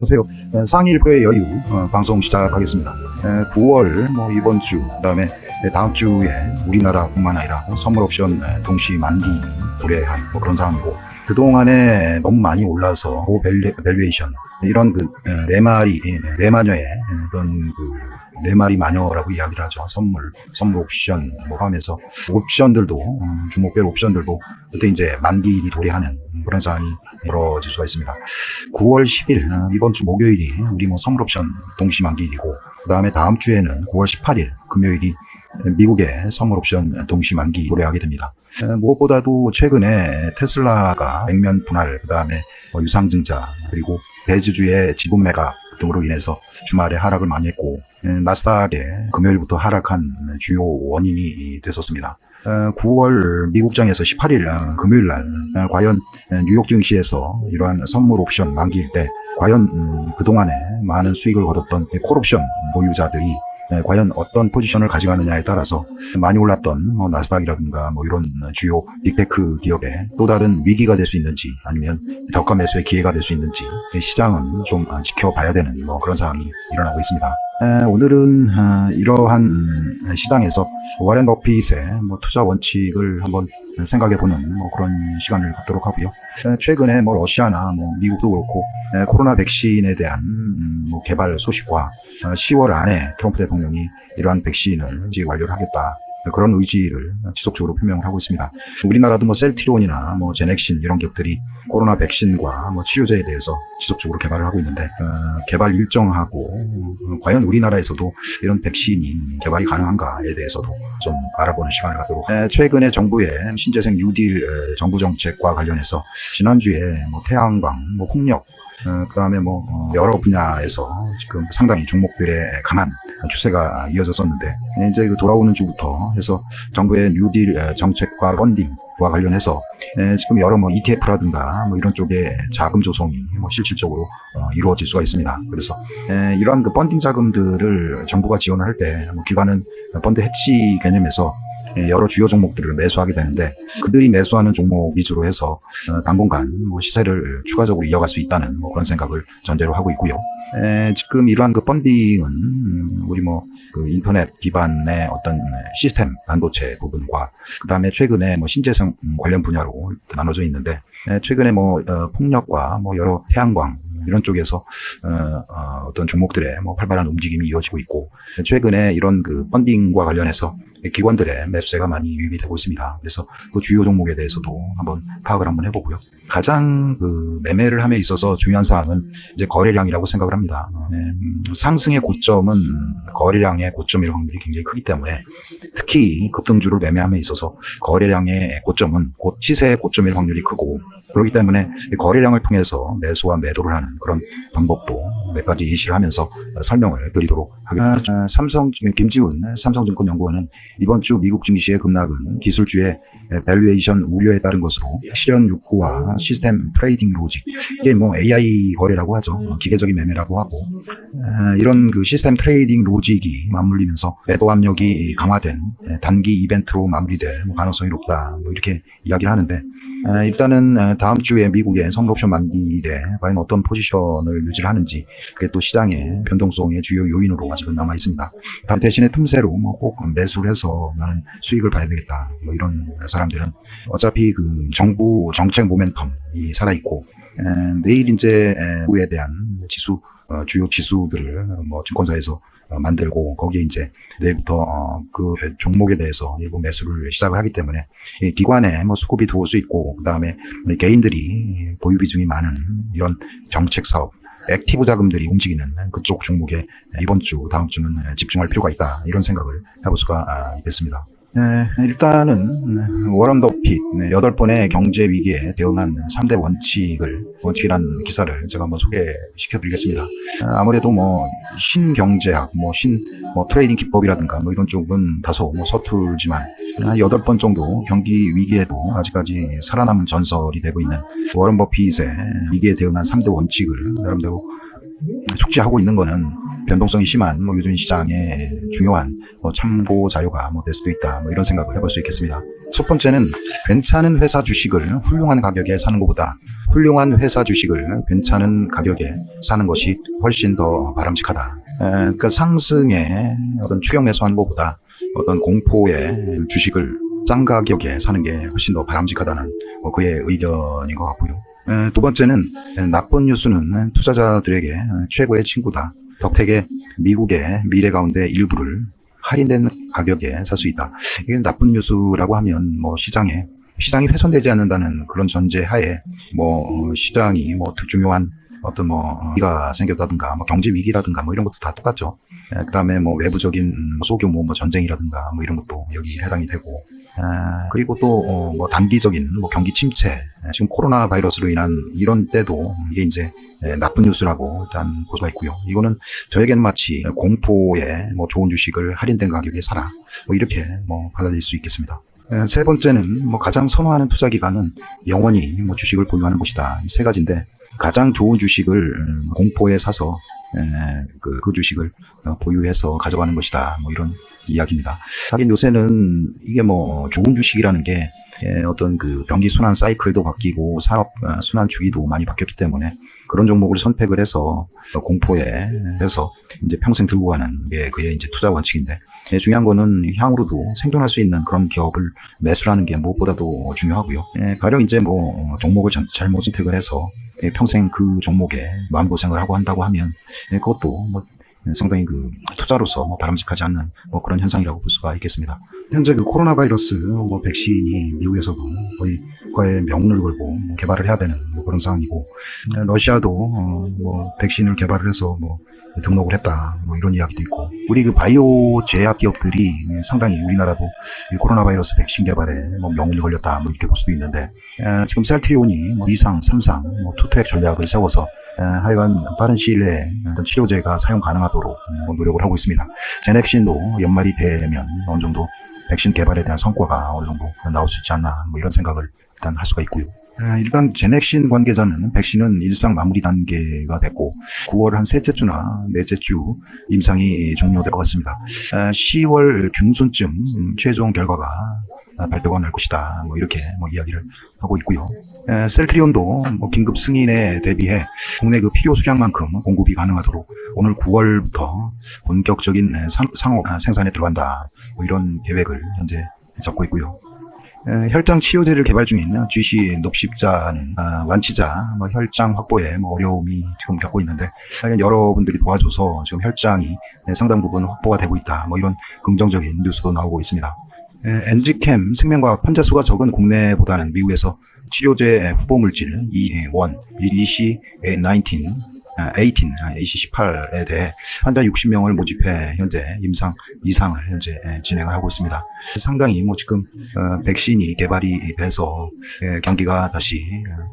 안녕하세요. 상위 1%의 여유 방송 시작하겠습니다. 9월 이번 주 그다음에 다음 주에 우리나라뿐만 아니라 선물 옵션 동시 만기 도래한 그런 상황이고, 그동안에 너무 많이 올라서 밸류에이션 이런 네 마녀의 어떤 네 마리 마녀라고 이야기를 하죠. 선물 옵션 포함해서 옵션들도 종목별 옵션들도 그때 이제 만기일이 도래하는 그런 상황이 벌어질 수가 있습니다. 9월 10일 이번 주 목요일이 우리 선물 옵션 동시 만기일이고, 그 다음에 다음 주에는 9월 18일 금요일이 미국의 선물 옵션 동시 만기 도래하게 됩니다. 무엇보다도 최근에 테슬라가 액면 분할, 그 다음에 유상증자, 그리고 대주주의 지분 매각 등으로 인해서 주말에 하락을 많이 했고, 나스닥에 금요일부터 하락한 주요 원인이 됐었습니다. 9월 미국장에서 18일 금요일날 과연 뉴욕 증시에서 이러한 선물 옵션 만기일 때 과연 그동안에 많은 수익을 거뒀던 콜옵션 보유자들이 과연 어떤 포지션을 가져가느냐에 따라서 많이 올랐던 나스닥이라든가 이런 주요 빅테크 기업에 또 다른 위기가 될 수 있는지, 아니면 저가 매수의 기회가 될 수 있는지 시장은 좀 지켜봐야 되는 그런 상황이 일어나고 있습니다. 오늘은 이러한 시장에서 워렌 버핏의 투자 원칙을 한번 생각해보는 그런 시간을 갖도록 하고요. 최근에 러시아나 미국도 그렇고 코로나 백신에 대한 개발 소식과 10월 안에 트럼프 대통령이 이러한 백신을 이제 완료를 하겠다, 그런 의지를 지속적으로 표명을 하고 있습니다. 우리나라도 셀트리온이나 제넥신 이런 기업들이 코로나 백신과 치료제에 대해서 지속적으로 개발을 하고 있는데, 개발 일정하고 과연 우리나라에서도 이런 백신이 개발이 가능한가에 대해서도 좀 알아보는 시간을 갖도록. 최근에 정부의 신재생 뉴딜 정부 정책과 관련해서 지난주에 태양광, 풍력, 그 다음에 여러 분야에서 지금 상당히 종목들의 강한 추세가 이어졌었는데, 이제 돌아오는 주부터 해서 정부의 뉴딜 정책과 펀딩과 관련해서 지금 여러 ETF라든가 이런 쪽에 자금 조성이 실질적으로 이루어질 수가 있습니다. 그래서 이러한 펀딩 자금들을 정부가 지원을 할 때 기관은 펀드 해치 개념에서 여러 주요 종목들을 매수하게 되는데, 그들이 매수하는 종목 위주로 해서 당분간 시세를 추가적으로 이어갈 수 있다는 그런 생각을 전제로 하고 있고요. 지금 이러한 펀딩은 우리 인터넷 기반의 어떤 시스템 반도체 부분과, 그 다음에 최근에 신재생 관련 분야로 나눠져 있는데, 최근에 풍력과 여러 태양광 이런 쪽에서 어떤 종목들의 활발한 움직임이 이어지고 있고, 최근에 이런 펀딩과 관련해서 기관들의 매수세가 많이 유입이 되고 있습니다. 그래서 그 주요 종목에 대해서도 한번 파악을 한번 해보고요. 가장 매매를 함에 있어서 중요한 사항은 이제 거래량이라고 생각을 합니다. 상승의 고점은 거래량의 고점일 확률이 굉장히 크기 때문에, 특히 급등주를 매매함에 있어서 거래량의 고점은 곧 시세의 고점일 확률이 크고, 그렇기 때문에 거래량을 통해서 매수와 매도를 하는 그런 방법도 몇 가지 예시를 하면서 설명을 드리도록 하겠습니다. 김지훈 삼성증권연구원은 이번 주 미국 증시의 급락은 기술주의 밸류에이션 우려에 따른 것으로 실현 욕구와 시스템 트레이딩 로직, 이게 AI 거래라고 하죠. 기계적인 매매라고 하고, 이런 시스템 트레이딩 로직이 맞물리면서 매도 압력이 강화된 단기 이벤트로 마무리될 가능성이 높다, 이렇게 이야기를 하는데, 일단은 다음 주에 미국의 선물 옵션 만기일에 과연 어떤 포지션을 유지를 하는지, 그게 또 시장의 변동성의 주요 요인으로 아직은 남아 있습니다. 대신에 틈새로 꼭 매수를 해서 나는 수익을 봐야 되겠다, 이런 사람들은 어차피 정부 정책 모멘텀이 살아있고, 내일 이제 후에 대한 주요 지수들을 증권사에서 만들고, 거기에 이제 내일부터 그 종목에 대해서 일부 매수를 시작을 하기 때문에 기관에 수급이 들어올 수 있고, 그 다음에 개인들이 보유 비중이 많은 이런 정책 사업, 액티브 자금들이 움직이는 그쪽 종목에 이번 주, 다음 주는 집중할 필요가 있다, 이런 생각을 해볼 수가 있겠습니다. 일단은 워런 버핏 8번의 경제 위기에 대응한 3대 원칙이라는 기사를 제가 한번 소개시켜 드리겠습니다. 아무래도 신경제학, 트레이딩 기법이라든가 이런 쪽은 다소 서툴지만, 8번 정도 경기 위기에도 아직까지 살아남은 전설이 되고 있는 워런 버핏의 위기에 대응한 3대 원칙을 나름대로 숙지하고 있는 거는 변동성이 심한 요즘 시장의 중요한 참고 자료가 될 수도 있다, 이런 생각을 해볼 수 있겠습니다. 첫 번째는 괜찮은 회사 주식을 훌륭한 가격에 사는 것보다 훌륭한 회사 주식을 괜찮은 가격에 사는 것이 훨씬 더 바람직하다. 그러니까 상승에 어떤 추격 매수하는 것보다 어떤 공포의 주식을 싼 가격에 사는 게 훨씬 더 바람직하다는 그의 의견인 것 같고요. 두 번째는 나쁜 뉴스는 투자자들에게 최고의 친구다. 덕택의 미국의 미래 가운데 일부를 할인된 가격에 살 수 있다. 이게 나쁜 뉴스라고 하면 시장이 훼손되지 않는다는 그런 전제 하에 시장이 중요한 어떤 위기가 생겼다든가 경제 위기라든가 이런 것도 다 똑같죠. 그다음에 외부적인 소규모 전쟁이라든가 이런 것도 여기 해당이 되고, 그리고 또 단기적인 경기 침체, 지금 코로나 바이러스로 인한 이런 때도 이게 이제 나쁜 뉴스라고 일단 볼 수가 있고요. 이거는 저에게는 마치 공포에 좋은 주식을 할인된 가격에 사라 이렇게 받아들일 수 있겠습니다. 세 번째는 가장 선호하는 투자 기간은 영원히 주식을 보유하는 것이다. 이 세 가지인데, 가장 좋은 주식을 공포에 사서 그 주식을 보유해서 가져가는 것이다. 이런 이야기입니다. 하긴 요새는 이게 좋은 주식이라는 게 어떤 경기 순환 사이클도 바뀌고 산업 순환 주기도 많이 바뀌었기 때문에 그런 종목을 선택을 해서 공포에 해서 이제 평생 들고 가는 게 그의 이제 투자 원칙인데, 중요한 거는 향후로도 생존할 수 있는 그런 기업을 매수하는 게 무엇보다도 중요하고요. 가령 이제 종목을 잘못 선택을 해서 평생 그 종목에 마음고생을 하고 한다고 하면 그것도 상당히 투자로서 바람직하지 않는 그런 현상이라고 볼 수가 있겠습니다. 현재 코로나 바이러스 백신이 미국에서도 거의 국가에 명운을 걸고 개발을 해야 되는 그런 상황이고, 러시아도 백신을 개발을 해서 등록을 했다 이런 이야기도 있고, 우리 바이오 제약 기업들이 상당히 우리나라도 이 코로나 바이러스 백신 개발에 명운이 걸렸다 이렇게 볼 수도 있는데, 지금 셀트리온이 2상, 3상 투트랙 전략을 세워서 하여간 빠른 시일 내에 치료제가 사용 가능하도록 노력을 하고 있습니다. 제넥신도 연말이 되면 어느 정도 백신 개발에 대한 성과가 어느 정도 나올 수 있지 않나 이런 생각을 일단 할 수가 있고요. 일단 제넥신 관계자는 백신은 일상 마무리 단계가 됐고 9월 한 셋째 주나 넷째 주 임상이 종료될 것 같습니다. 10월 중순쯤 최종 결과가 발표가 날 것이다 이렇게 이야기를 하고 있고요. 셀트리온도 긴급 승인에 대비해 국내 필요 수량만큼 공급이 가능하도록 오늘 9월부터 본격적인 상업 생산에 들어간다 이런 계획을 현재 잡고 있고요. 혈장 치료제를 개발 중인 GC 녹십자는 완치자 혈장 확보에 어려움이 지금 겪고 있는데, 여러분들이 도와줘서 지금 혈장이 상당 부분 확보가 되고 있다 이런 긍정적인 뉴스도 나오고 있습니다. 엔지캠 생명과학 환자 수가 적은 국내보다는 미국에서 치료제 후보 물질 E1, EC19, AC18에 대해 환자 60명을 모집해 현재 임상 2상을 현재 진행을 하고 있습니다. 상당히 지금 백신이 개발이 돼서 경기가 다시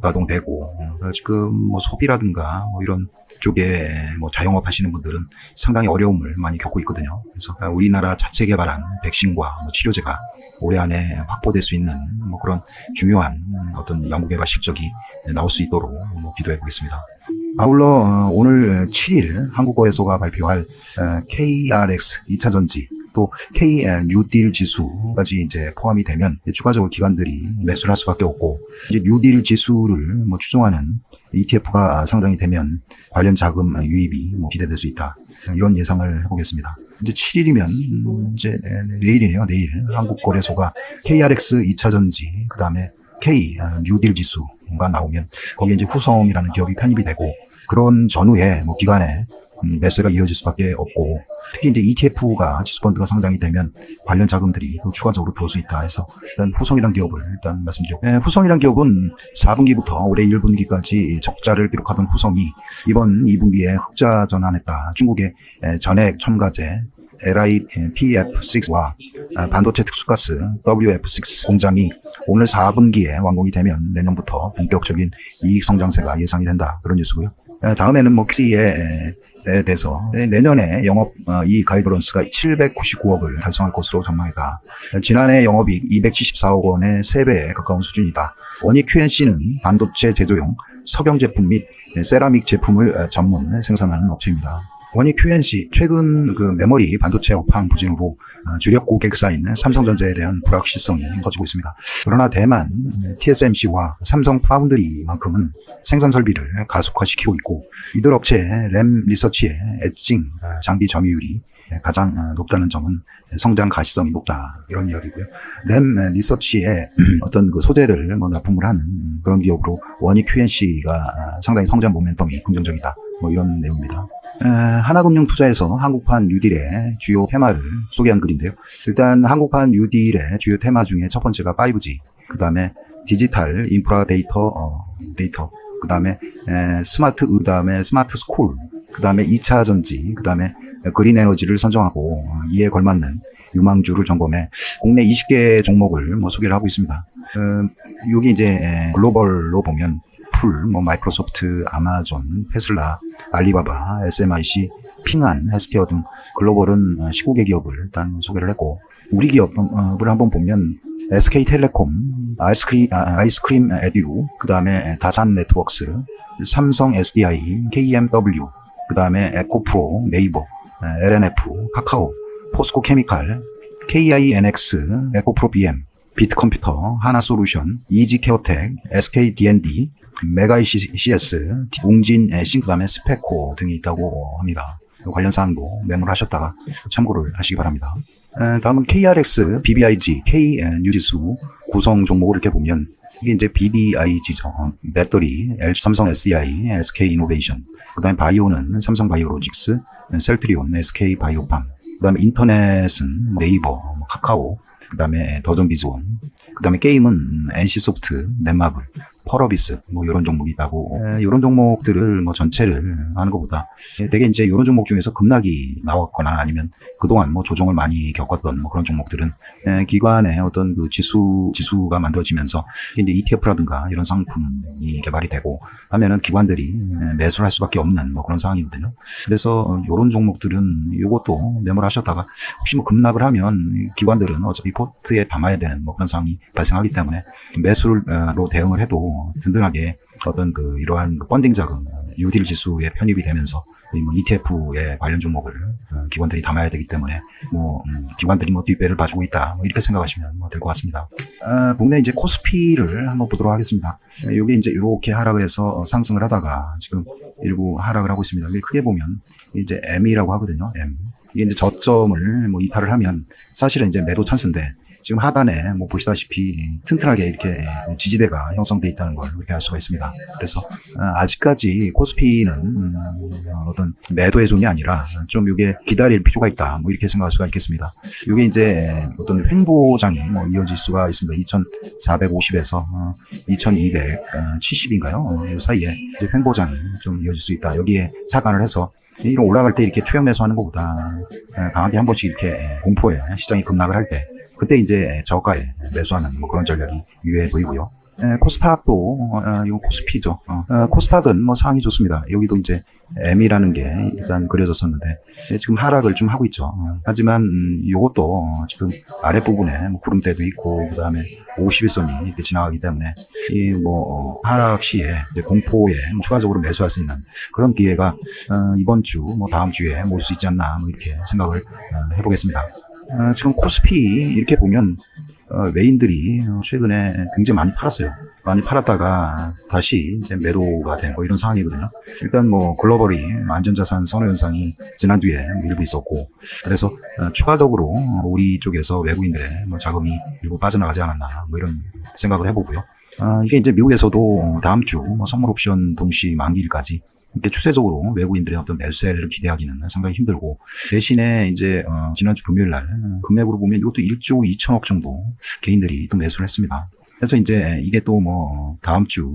가동되고, 지금 소비라든가 이런 쪽에 자영업 하시는 분들은 상당히 어려움을 많이 겪고 있거든요. 그래서 우리나라 자체 개발한 백신과 치료제가 올해 안에 확보될 수 있는 그런 중요한 어떤 연구 개발 실적이 나올 수 있도록 기도해 보겠습니다. 아울러 오늘 7일 한국거래소가 발표할 KRX 2차전지 또 K 뉴딜 지수까지 이제 포함이 되면 추가적으로 기관들이 매수를 할 수밖에 없고, 이제 뉴딜 지수를 추종하는 ETF가 상장이 되면 관련 자금 유입이 기대될 수 있다 이런 예상을 해보겠습니다. 이제 7일이면 이제 내일이네요. 내일 한국거래소가 KRX 2차전지 그 다음에 K 뉴딜 지수가 나오면 거기에 이제 후성이라는 기업이 편입이 되고, 그런 전후에 기간에 매수가 이어질 수밖에 없고, 특히 이제 ETF가 지수펀드가 상장이 되면 관련 자금들이 또 추가적으로 들어올 수 있다 해서 일단 후성이란 기업을 일단 말씀드렸고, 후성이란 기업은 4분기부터 올해 1분기까지 적자를 기록하던 후성이 이번 2분기에 흑자 전환했다. 중국의 전액 첨가제 LIPF6와 반도체 특수가스 WF6 공장이 오늘 4분기에 완공이 되면 내년부터 본격적인 이익 성장세가 예상이 된다. 그런 뉴스고요. 다음에는 엑시에 대해서 내년에 영업 이익 가이드런스가 799억을 달성할 것으로 전망했다. 지난해 영업이익 274억 원의 3배에 가까운 수준이다. 원익 QNC는 반도체 제조용 석영 제품 및 세라믹 제품을 전문 생산하는 업체입니다. 원익 QNC 최근 그 메모리 반도체 업황 부진으로 주력 고객사인 삼성전자에 대한 불확실성이 커지고 있습니다. 그러나 대만 TSMC와 삼성 파운드리만큼은 생산 설비를 가속화시키고 있고, 이들 업체의 램 리서치의 엣징 장비 점유율이 가장 높다는 점은 성장 가시성이 높다, 이런 이야기고요. 램 리서치의 어떤 그 소재를 납품을 하는 그런 기업으로 원익 QNC가 상당히 성장 모멘텀이 긍정적이다, 이런 내용입니다. 하나금융투자에서 한국판 뉴딜의 주요 테마를 소개한 글인데요. 일단 한국판 뉴딜의 주요 테마 중에 첫 번째가 5G, 그 다음에 디지털 인프라 데이터, 그 다음에 그 다음에 스마트 스쿨, 그 다음에 2차 전지, 그 다음에 그린 에너지를 선정하고 이에 걸맞는 유망주를 점검해 국내 20개 종목을 소개를 하고 있습니다. 여기 이제 글로벌로 보면 풀, 마이크로소프트, 아마존, 테슬라, 알리바바, SMIC, 핑한, 헬스케어 등 글로벌은 19개 기업을 일단 소개를 했고, 우리 기업을 한번 보면 SK텔레콤, 아이스크림 에듀, 그 다음에 다산 네트워크스, 삼성 SDI, KMW, 그 다음에 에코프로, 네이버, LNF, 카카오, 포스코 케미칼, KINX, 에코프로 BM, 비트컴퓨터, 하나솔루션, 이지케어텍, SKD&D, 메가이CS, 웅진 싱, 그 다음에 스페코 등이 있다고 합니다. 관련 사항도 메모를 하셨다가 참고를 하시기 바랍니다. 다음은 KRX, BBIG, K뉴지수 구성 종목을 이렇게 보면, 이게 이제 BBIG죠. 배터리, 삼성 SDI, SK이노베이션, 그 다음에 바이오는 삼성 바이오로직스, 셀트리온, SK바이오팜, 그 다음에 인터넷은 네이버, 카카오, 그 다음에 더존비즈원, 그 다음에 게임은 NC소프트, 넷마블, 펄어비스, 이런 종목이 있다고. 이런 종목들을 전체를 하는 것보다 되게 이제 이런 종목 중에서 급락이 나왔거나 아니면 그동안 조정을 많이 겪었던 그런 종목들은 기관의 어떤 그 지수가 만들어지면서 이제 ETF라든가 이런 상품이 개발이 되고 하면은 기관들이 매수를 할 수밖에 없는 그런 상황이거든요. 그래서 이런 종목들은 이것도 메모를 하셨다가 혹시 급락을 하면 기관들은 어차피 포트에 담아야 되는 그런 상황이 발생하기 때문에 매수로 대응을 해도 든든하게 어떤 이러한 펀딩 자금, 뉴딜 지수에 편입이 되면서 ETF에 관련 종목을 기관들이 담아야 되기 때문에 기관들이 뒷배를 봐주고 있다, 이렇게 생각하시면 될 것 같습니다. 국내 이제 코스피를 한번 보도록 하겠습니다. 여기 이제 이렇게 하락을 해서 상승을 하다가 지금 일부 하락을 하고 있습니다. 여기 크게 보면 이제 M이라고 하거든요. M. 이게 이제 저점을 이탈을 하면 사실은 이제 매도 찬스인데, 지금 하단에 보시다시피 튼튼하게 이렇게 지지대가 형성되어 있다는 걸 이렇게 알 수가 있습니다. 그래서 아직까지 코스피는 어떤 매도의 존이 아니라 좀 이게 기다릴 필요가 있다, 이렇게 생각할 수가 있겠습니다. 이게 이제 어떤 횡보장이 이어질 수가 있습니다. 2450에서 2270인가요? 이 사이에 이제 횡보장이 좀 이어질 수 있다. 여기에 착안을 해서 이런 올라갈 때 이렇게 투영 매수하는 것보다 강하게 한 번씩 이렇게 공포에 시장이 급락을 할 때, 그때 이제 저가에 매수하는 그런 전략이 유효해 보이고요. 코스닥도 이건 코스피죠. 코스닥은 상황이 좋습니다. 여기도 이제 M이라는 게 일단 그려졌었는데 지금 하락을 좀 하고 있죠. 하지만 이것도 지금 아랫부분에 구름대도 있고, 그 다음에 51선이 이렇게 지나가기 때문에 이 하락 시에 이제 공포에 추가적으로 매수할 수 있는 그런 기회가 이번 주 다음 주에 올 수 있지 않나, 이렇게 생각을 해보겠습니다. 지금 코스피 이렇게 보면 외인들이 최근에 굉장히 많이 팔았어요. 많이 팔았다가 다시 이제 매도가 된 이런 상황이거든요. 일단 글로벌이 안전자산 선호 현상이 지난주에 일부 있었고, 그래서 추가적으로 우리 쪽에서 외국인들의 자금이 일부 빠져나가지 않았나, 이런 생각을 해보고요. 이게 이제 미국에서도 다음 주 선물 옵션 동시 만기일까지 이렇게 추세적으로 외국인들의 어떤 매수세를 기대하기는 상당히 힘들고, 대신에 이제 지난주 금요일 날 금액으로 보면 이것도 1조 2천억 정도 개인들이 또 매수를 했습니다. 그래서 이제 이게 또 다음 주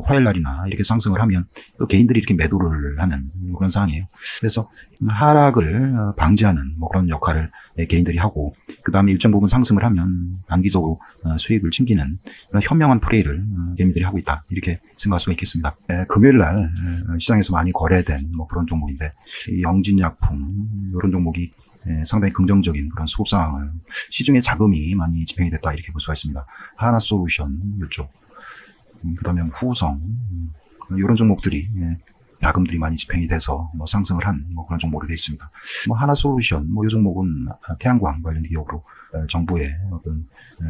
화요일 날이나 이렇게 상승을 하면 또 개인들이 이렇게 매도를 하는 그런 상황이에요. 그래서 하락을 방지하는 그런 역할을 개인들이 하고, 그 다음에 일정 부분 상승을 하면 단기적으로 수익을 챙기는 그런 현명한 플레이를 개인들이 하고 있다, 이렇게 생각할 수가 있겠습니다. 금요일 날 시장에서 많이 거래된 그런 종목인데, 영진약품 이런 종목이 상당히 긍정적인 그런 수급 상황을, 시중에 자금이 많이 집행이 됐다, 이렇게 볼 수가 있습니다. 하나솔루션 이쪽, 그 다음에 후성, 이런 종목들이 자금들이 많이 집행이 돼서 뭐 상승을 한 뭐 그런 종목으로 되어 있습니다. 뭐 하나솔루션, 뭐 이 종목은 태양광 관련 기업으로 정부의 어떤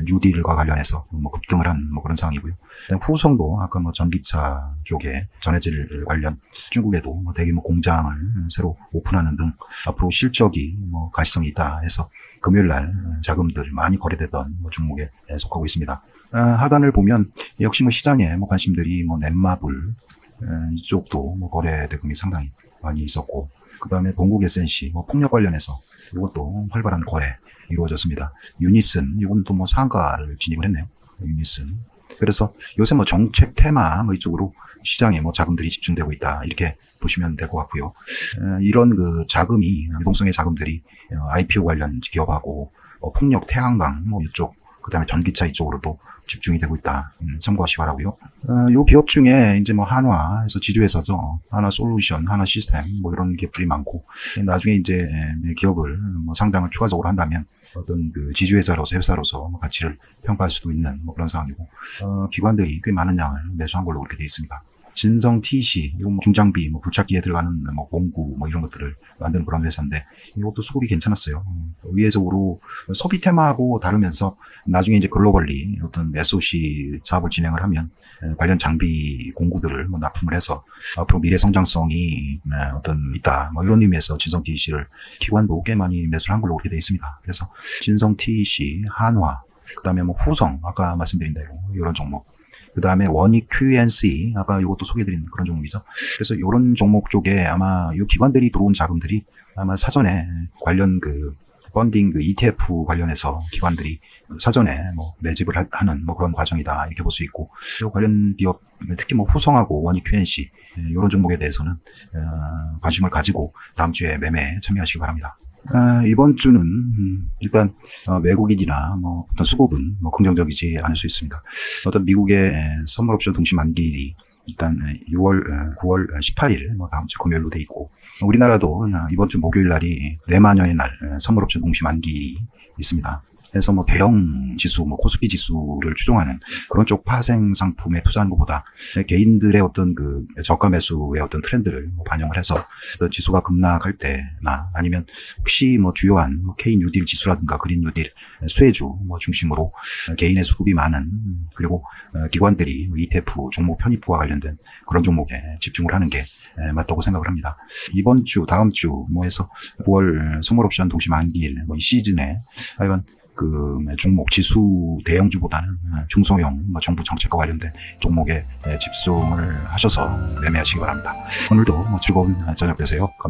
뉴딜과 관련해서 뭐 급등을 한 뭐 그런 상황이고요. 후성도 아까 뭐 전기차 쪽에 전해질 관련 중국에도 뭐 대규모 공장을 새로 오픈하는 등 앞으로 실적이 뭐 가시성이 있다 해서 금요일 날 자금들 많이 거래되던 뭐 종목에 속하고 있습니다. 하단을 보면 역시 뭐 시장에 뭐 관심들이 뭐 넷마블 이쪽도 뭐 거래 대금이 상당히 많이 있었고, 그 다음에 동국 SNC 뭐 폭력 관련해서 이것도 활발한 거래 이루어졌습니다. 유니슨 이건 또 뭐 상가를 진입을 했네요. 유니슨. 그래서 요새 뭐 정책 테마 뭐 이쪽으로 시장에 뭐 자금들이 집중되고 있다 이렇게 보시면 될 것 같고요. 이런 그 자금이 유동성의 자금들이 IPO 관련 기업하고 폭력 태양광 뭐 이쪽 그다음에 전기차 이쪽으로도 집중이 되고 있다. 참고하시기 바라고요. 요 기업 중에 이제 뭐 한화에서 지주회사죠. 하나솔루션, 하나시스템 뭐 이런 기업들이 많고, 나중에 이제 기업을 뭐 상장을 추가적으로 한다면 어떤 그 지주회사로서 회사로서 가치를 평가할 수도 있는 뭐 그런 상황이고, 기관들이 꽤 많은 양을 매수한 걸로 그렇게 되어 있습니다. 진성 TC, 이거 뭐 중장비, 뭐 굴착기에 들어가는 뭐 공구, 뭐 이런 것들을 만드는 그런 회사인데, 이것도 수급이 괜찮았어요. 의외적으로 소비 테마하고 다르면서 나중에 이제 글로벌리 어떤 SOC 사업을 진행을 하면 관련 장비 공구들을 뭐 납품을 해서 앞으로 미래 성장성이 어떤 있다. 뭐 이런 의미에서 진성 TC를 기관도 꽤 많이 매수를 한 걸로 그렇게 되어 있습니다. 그래서 진성 TC, 한화, 그 다음에 뭐 후성, 아까 말씀드린 대로 이런 종목. 그 다음에 원익 QNC, 아까 이것도 소개해드린 그런 종목이죠. 그래서 이런 종목 쪽에 아마 이 기관들이 들어온 자금들이 아마 사전에 관련 그 펀딩 그 ETF 관련해서 기관들이 사전에 뭐 매집을 하는 뭐 그런 과정이다 이렇게 볼 수 있고, 이 관련 기업 특히 뭐 후성하고 원익 QNC 이런 종목에 대해서는 관심을 가지고 다음 주에 매매에 참여하시기 바랍니다. 이번 주는 일단 외국인이나 뭐 어떤 수급은 뭐 긍정적이지 않을 수 있습니다. 어떤 미국의 선물 옵션 동시 만기일이 일단 9월 18일 뭐 다음 주 금요일로 돼 있고, 우리나라도 이번 주 목요일 날이 내마녀의 날 선물 옵션 동시 만기일이 있습니다. 그래서 뭐 대형 지수, 뭐 코스피 지수를 추종하는 그런 쪽 파생 상품에 투자하는 것보다 개인들의 어떤 그 저가 매수의 어떤 트렌드를 뭐 반영을 해서 어떤 지수가 급락할 때나 아니면 혹시 뭐 주요한 뭐 K 뉴딜 지수라든가 그린 뉴딜, 수혜주 뭐 중심으로 개인의 수급이 많은, 그리고 기관들이 ETF 종목 편입과 관련된 그런 종목에 집중을 하는 게 맞다고 생각을 합니다. 이번 주, 다음 주 뭐 해서 9월 선물 옵션 동시 만기일 뭐 이 시즌에 하여간 그 종목 지수 대형주보다는 중소형 뭐 정부 정책과 관련된 종목에 집중을 하셔서 매매하시기 바랍니다. 오늘도 뭐 즐거운 저녁 되세요. 감사합니다.